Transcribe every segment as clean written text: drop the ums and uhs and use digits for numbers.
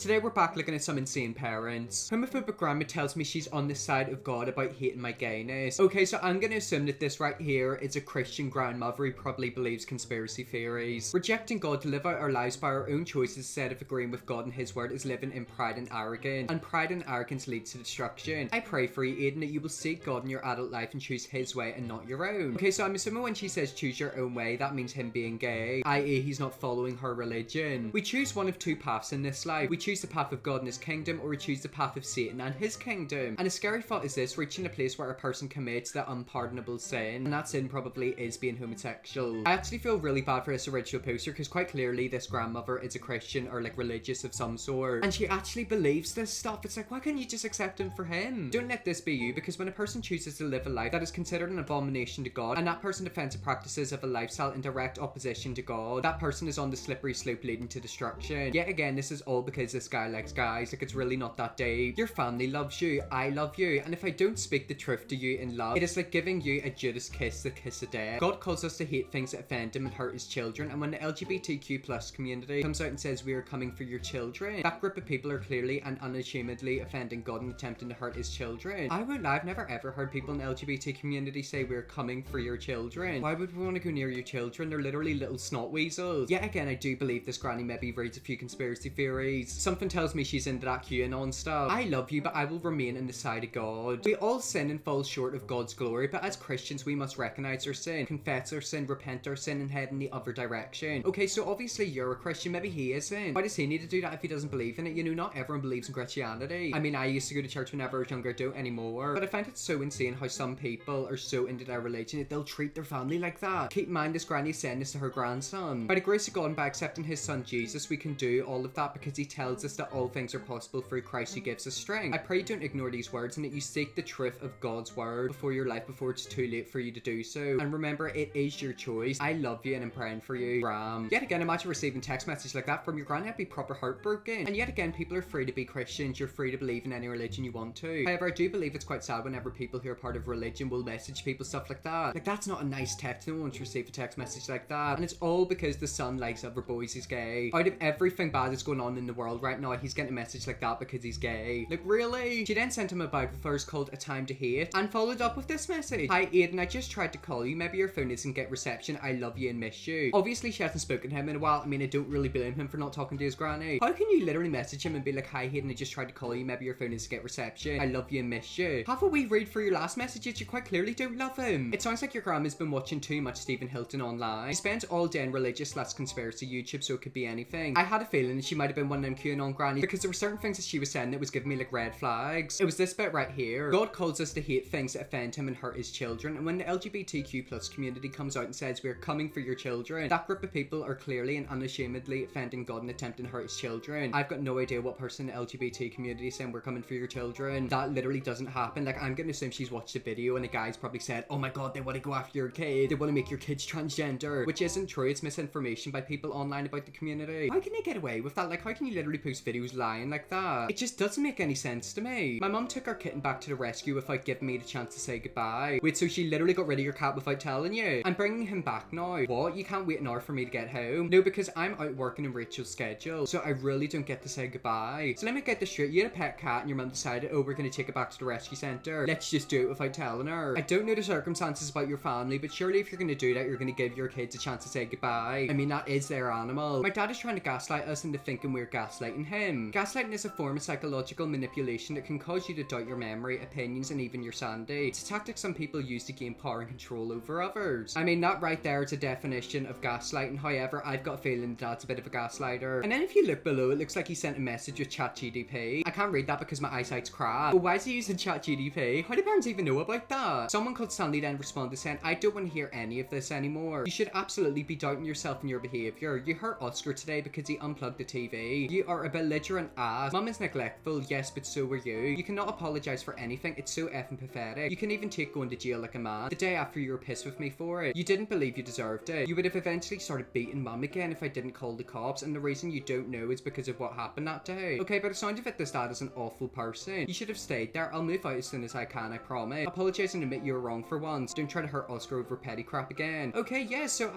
Today we're back looking at some insane parents. Homophobic grandma tells me she's on the side of God about hating my gayness. Okay, so I'm gonna assume that this right here is a Christian grandmother who probably believes conspiracy theories. Rejecting God to live out our lives by our own choices instead of agreeing with God and his word is living in pride and arrogance. And pride and arrogance leads to destruction. I pray for you, Aiden, that you will seek God in your adult life and choose his way and not your own. Okay, so I'm assuming when she says choose your own way, that means him being gay, i.e. he's not following her religion. We choose one of two paths in this life. We choose the path of God and his kingdom, or we choose the path of Satan and his kingdom. And a scary thought is this: reaching a place where a person commits the unpardonable sin, and that sin probably is being homosexual. I actually feel really bad for this original poster because quite clearly this grandmother is a Christian or like religious of some sort, and she actually believes this stuff. It's like, why can't you just accept him for him? Don't let this be you, because when a person chooses to live a life that is considered an abomination to God, and that person defends the practices of a lifestyle in direct opposition to God, that person is on the slippery slope leading to destruction. Yet again, this is all because this guy likes guys. Like, it's really not that deep. Your family loves you, I love you, and if I don't speak the truth to you in love, it is like giving you a Judas kiss, the kiss of death. God calls us to hate things that offend him and hurt his children, and when the LGBTQ plus community comes out and says we are coming for your children, that group of people are clearly and unashamedly offending God and attempting to hurt his children. I won't lie, I've never ever heard people in the LGBT community say we're coming for your children. Why would we want to go near your children? They're literally little snot weasels. Yet again, I do believe this granny maybe reads a few conspiracy theories. Something tells me she's into that QAnon stuff. I love you, but I will remain in the side of God. We all sin and fall short of God's glory, but as Christians we must recognize our sin, confess our sin, repent our sin, and head in the other direction. Okay, so obviously you're a Christian, maybe he isn't. Why does he need to do that if he doesn't believe in it? You know, not everyone believes in Christianity. I mean, I used to go to church whenever I was younger, I don't anymore. But I find it so insane how some people are so into their religion that they'll treat their family like that. Keep in mind, this granny saying this to her grandson. By the grace of God and by accepting his son Jesus, we can do all of that because he tells us that all things are possible through Christ who gives us strength. I pray you don't ignore these words and that you seek the truth of God's word before your life, before it's too late for you to do so. And remember, it is your choice. I love you and I'm praying for you. Ram. Yet again, imagine receiving text message like that from your granny. I'd be proper heartbroken. And yet again, people are free to be Christians. You're free to believe in any religion you want to. However, I do believe it's quite sad whenever people who are part of religion will message people stuff like that. Like, that's not a nice text. No one wants to receive a text message like that. And it's all because the son likes other boys. He's gay. Out of everything bad that's going on in the world right now, he's getting a message like that because he's gay. Like, really? She then sent him a Bible verse called A Time to Hate and followed up with this message: Hi Aiden, I just tried to call you. Maybe your phone isn't get reception. I love you and miss you. Obviously she hasn't spoken to him in a while. I mean, I don't really blame him for not talking to his granny. How can you literally message him and be like, hi Aiden, I just tried to call you. Maybe your phone isn't get reception. I love you and miss you. Have a wee read for your last messages. You quite clearly don't love him. It sounds like your grandma's been watching too much Stephen Hilton online. She spends all day on religious / conspiracy YouTube, so it could be anything. I had a feeling that she might have been one of them QAnon grannies because there were certain things that she was saying that was giving me like red flags. It was this bit right here: God calls us to hate things that offend him and hurt his children, and when the LGBTQ plus community comes out and says we're coming for your children, that group of people are clearly and unashamedly offending God and attempting to hurt his children. I've got no idea what person in the LGBT community is saying we're coming for your children. That literally doesn't happen. Like, I'm gonna assume she's watched a video and a guy's probably said, oh my god, they want to go after your kid, they want to make your kids transgender, which isn't true. It's misinformation by people online about the community. How can they get away with that? Like, how can you literally post videos lying like that? It just doesn't make any sense to me. My mum took our kitten back to the rescue without giving me the chance to say goodbye. Wait, so she literally got rid of your cat without telling you? I'm bringing him back now. What? You can't wait an hour for me to get home? No, because I'm out working in Rachel's schedule, so I really don't get to say goodbye. So let me get this straight. You had a pet cat and your mum decided, oh, we're gonna take it back to the rescue centre. Let's just do it without telling her. I don't know the circumstances about your family, but surely if you're gonna do that, you're gonna give your kids a chance to say goodbye. I mean, that is their animal. My dad is trying to gaslight us into thinking we're gaslighting him. Gaslighting is a form of psychological manipulation that can cause you to doubt your memory, opinions, and even your sanity. It's a tactic some people use to gain power and control over others. I mean, that right there is a definition of gaslighting. However, I've got a feeling that's a bit of a gaslighter. And then if you look below, it looks like he sent a message with ChatGPT. I can't read that because my eyesight's crap. But why is he using ChatGPT? How do parents even know about that? Someone called Stanley then responded saying, I don't want to hear any of this anymore. You should absolutely be doubting yourself and your behaviour. You hurt Oscar today because he unplugged the TV. You are a belligerent ass. Mum is neglectful, yes, but so were you. You cannot apologise for anything. It's so effing pathetic. You can even take going to jail like a man. The day after you were pissed with me for it. You didn't believe you deserved it. You would have eventually started beating mum again if I didn't call the cops, and the reason you don't know is because of what happened that day. Okay, but it sounds of it, this dad is an awful person. You should have stayed there. I'll move out as soon as I can, I promise. Apologise and admit you were wrong for once. Don't try to hurt Oscar over petty crap again. Okay, yeah, so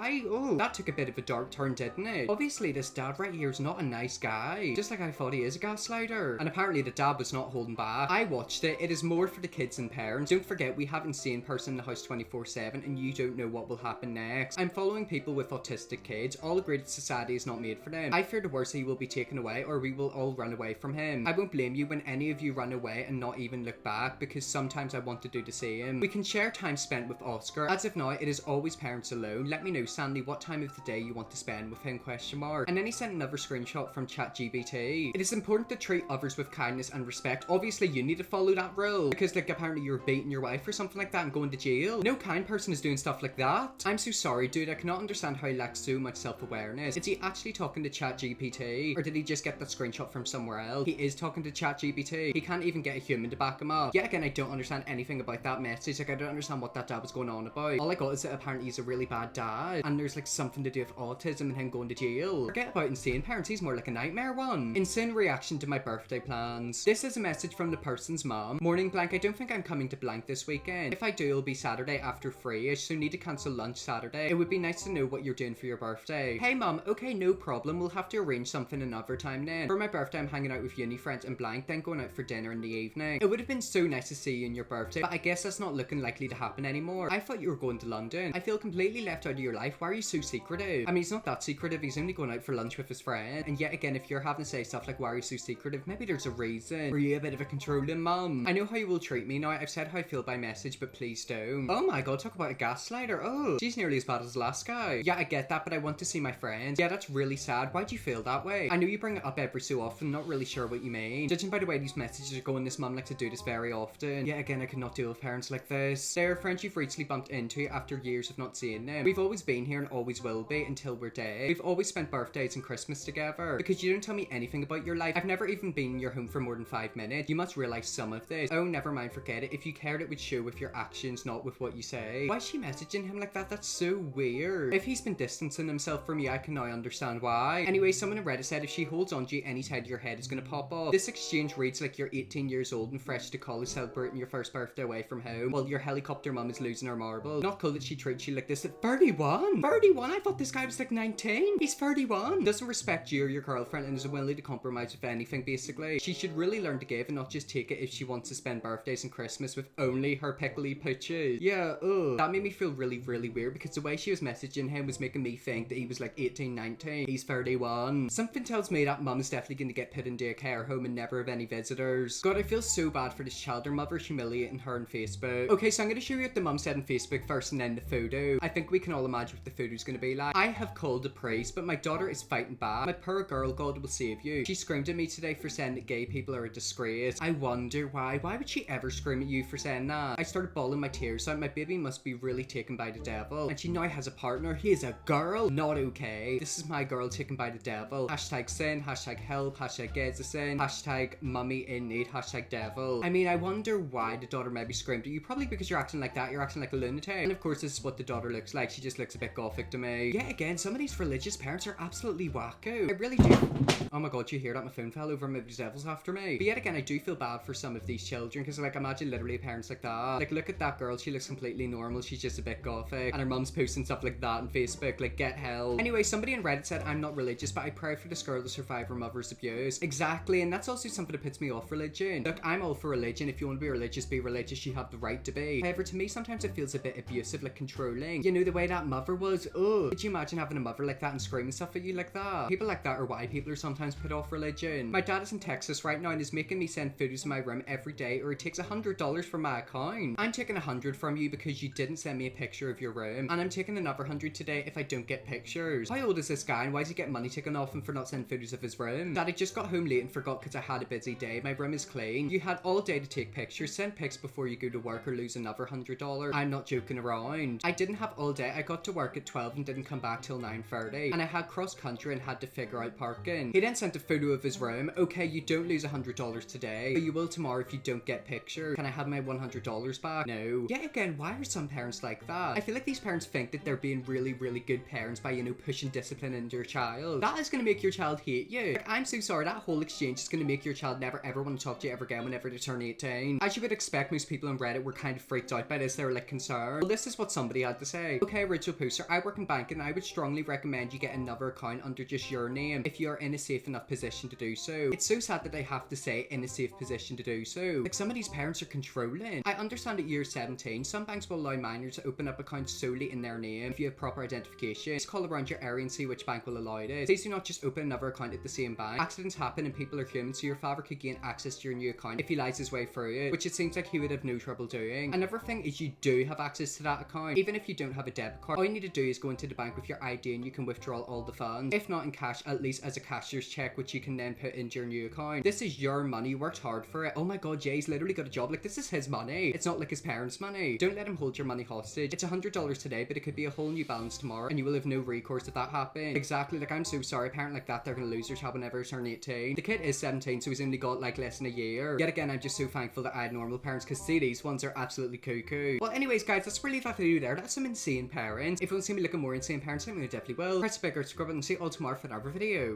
that took a bit of a dark turn, didn't it? Obviously, this dad right here is not a nice guy. right. Just like I thought he is a gaslighter. And apparently the dad was not holding back. I watched it. It is more for the kids and parents. Don't forget, we have insane person in the house 24/7 and you don't know what will happen next. I'm following people with autistic kids. All agree that society is not made for them. I fear the worst, he will be taken away or we will all run away from him. I won't blame you when any of you run away and not even look back, because sometimes I want to do the same. We can share time spent with Oscar. As of now, it is always parents alone. Let me know, Sandy, what time of the day you want to spend with him, ? And then he sent another screenshot from ChatGPT. It is important to treat others with kindness and respect. Obviously, you need to follow that rule, because like apparently you're beating your wife or something like that and going to jail. No kind person is doing stuff like that. I'm so sorry, dude. I cannot understand how he lacks so much self-awareness. Is he actually talking to ChatGPT, or did he just get that screenshot from somewhere else? He is talking to ChatGPT. He can't even get a human to back him up. Yet again, I don't understand anything about that message. Like, I don't understand what that dad was going on about. All I got is that apparently he's a really bad dad, and there's like something to do with autism and him going to jail. Forget about Insaneparents, he's more like a nightmare one. Insane reaction to my birthday plans. This is a message from the person's mom. Morning blank, I don't think I'm coming to blank this weekend. If I do, it'll be Saturday after 3ish, so need to cancel lunch Saturday. It would be nice to know what you're doing for your birthday. Hey mom, okay, no problem. We'll have to arrange something another time then. For my birthday, I'm hanging out with uni friends and blank, then going out for dinner in the evening. It would have been so nice to see you on your birthday, but I guess that's not looking likely to happen anymore. I thought you were going to London. I feel completely left out of your life. Why are you so secretive? I mean, he's not that secretive. He's only going out for lunch with his friend. And yet again, if you're having to say stuff like, why are you so secretive? Maybe there's a reason. Were you a bit of a controlling mum? I know how you will treat me now. I've said how I feel by message, but please don't. Oh my god, talk about a gaslighter. Oh, she's nearly as bad as the last guy. Yeah, I get that, but I want to see my friends. Yeah, that's really sad. Why'd you feel that way? I know you bring it up every so often, not really sure what you mean. Judging by the way these messages are going, this mum likes to do this very often. Yeah, again, I cannot deal with parents like this. They're friends you've recently bumped into after years of not seeing them. We've always been here and always will be until we're dead. We've always spent birthdays and Christmas together. Because you don't tell me anything about your life. I've never even been in your home for more than 5 minutes. You must realize some of this. Oh, never mind, forget it. If you cared, it would show with your actions, not with what you say. Why is she messaging him like that? That's so weird. If he's been distancing himself from me, I can now understand why. Anyway, someone on Reddit said if she holds on to you, any side of your head is gonna pop off. This exchange reads like you're 18 years old and fresh to college, celebrating your first birthday away from home, while your helicopter mum is losing her marbles. Not cool that she treats you like this at 31. 31? I thought this guy was like 19. He's 31. Doesn't respect you or your girlfriend and is willing to compromise with anything, basically. She should really learn to give and not just take it if she wants to spend birthdays and Christmas with only her pickly pooches. Yeah, ugh. That made me feel really, really weird, because the way she was messaging him was making me think that he was like 18, 19. He's 31. Something tells me that mum is definitely going to get put into a care home and never have any visitors. God, I feel so bad for this child. Her mother's humiliating her on Facebook. Okay, so I'm going to show you what the mum said on Facebook first and then the photo. I think we can all imagine what the photo's going to be like. I have called a priest, but my daughter is fighting back. My poor girl, God will save you. She screamed at me today for saying that gay people are a disgrace. I wonder why. Why would she ever scream at you for saying that? I started bawling my tears out. My baby must be really taken by the devil. And she now has a partner. He is a girl. Not okay. This is my girl taken by the devil. Hashtag sin, hashtag help, hashtag gay's a sin, hashtag mummy in need, hashtag devil. I mean, I wonder why the daughter maybe screamed at you. Probably because you're acting like that. You're acting like a lunatic. And of course, this is what the daughter looks like. She just looks a bit gothic to me. Yeah, again, some of these religious parents are absolutely wacko. I really do. Oh my god, you hear that? My phone fell over, maybe the devil's after me. But yet again, I do feel bad for some of these children, because like, imagine literally parents like that. Like, look at that girl. She looks completely normal. She's just a bit gothic. And her mum's posting stuff like that on Facebook. Like, get help. Anyway, somebody on Reddit said, I'm not religious, but I pray for this girl to survive her mother's abuse. Exactly, and that's also something that puts me off religion. Look, I'm all for religion. If you want to be religious, be religious. You have the right to be. However, to me, sometimes it feels a bit abusive, like controlling. You know, the way that mother was. Oh, could you imagine having a mother like that and screaming stuff at you like that? People like that are why people are sometimes put off religion. My dad is in Texas right now and is making me send photos in my room every day, or he takes $100 from my account. I'm taking 100 from you because you didn't send me a picture of your room, and I'm taking another 100 today if I don't get pictures. How old is this guy, and why does he get money taken off him for not sending photos of his room? Dad, I just got home late and forgot because I had a busy day. My room is clean. You had all day to take pictures. Send pics before you go to work or lose another $100. I'm not joking around. I didn't have all day. I got to work at 12 and didn't come back till 9:30, and I had cross country and had to figure out parking. He then sent a photo of his room. Okay, you don't lose $100 today, but you will tomorrow if you don't get pictures. Can I have my $100 back? No. Yet again, why are some parents like that? I feel like these parents think that they're being really, really good parents by, you know, pushing discipline into your child. That is going to make your child hate you. Like, I'm so sorry, that whole exchange is going to make your child never ever want to talk to you ever again whenever they turn 18. As you would expect, most people on Reddit were kind of freaked out by this. They were like concerned. Well, this is what somebody had to say. Okay, original poster, I work in banking. I would strongly recommend you get another account under just your name if you are in a safe safe enough position to do so. It's so sad that they have to say in a safe position to do so. Like, some of these parents are controlling. I understand at year 17, some banks will allow minors to open up accounts solely in their name if you have proper identification. Just call around your area and see which bank will allow it. Please do not just open another account at the same bank. Accidents happen and people are human, so your father could gain access to your new account if he lies his way through it, which it seems like he would have no trouble doing. Another thing is you do have access to that account. Even if you don't have a debit card, all you need to do is go into the bank with your ID and you can withdraw all the funds. If not in cash, at least as a cashier's check, which you can then put into your new account. This is your money, you worked hard for it. Oh my god, Jay's literally got a job. Like, this is his money. It's not like his parents' money. Don't let him hold your money hostage. It's $100 today, but it could be a whole new balance tomorrow, and you will have no recourse if that happens. Exactly, like, I'm so sorry. A parent like that, they're gonna lose their child whenever they turn 18. The kid is 17, so he's only got like less than a year. Yet again, I'm just so thankful that I had normal parents, because see, these ones are absolutely cuckoo. Well, anyways, guys, that's really that video there. That's some insane parents. If you want to see me looking more insane parents, let me know, definitely will. Press the bigger subscribe button and see you all tomorrow for another video.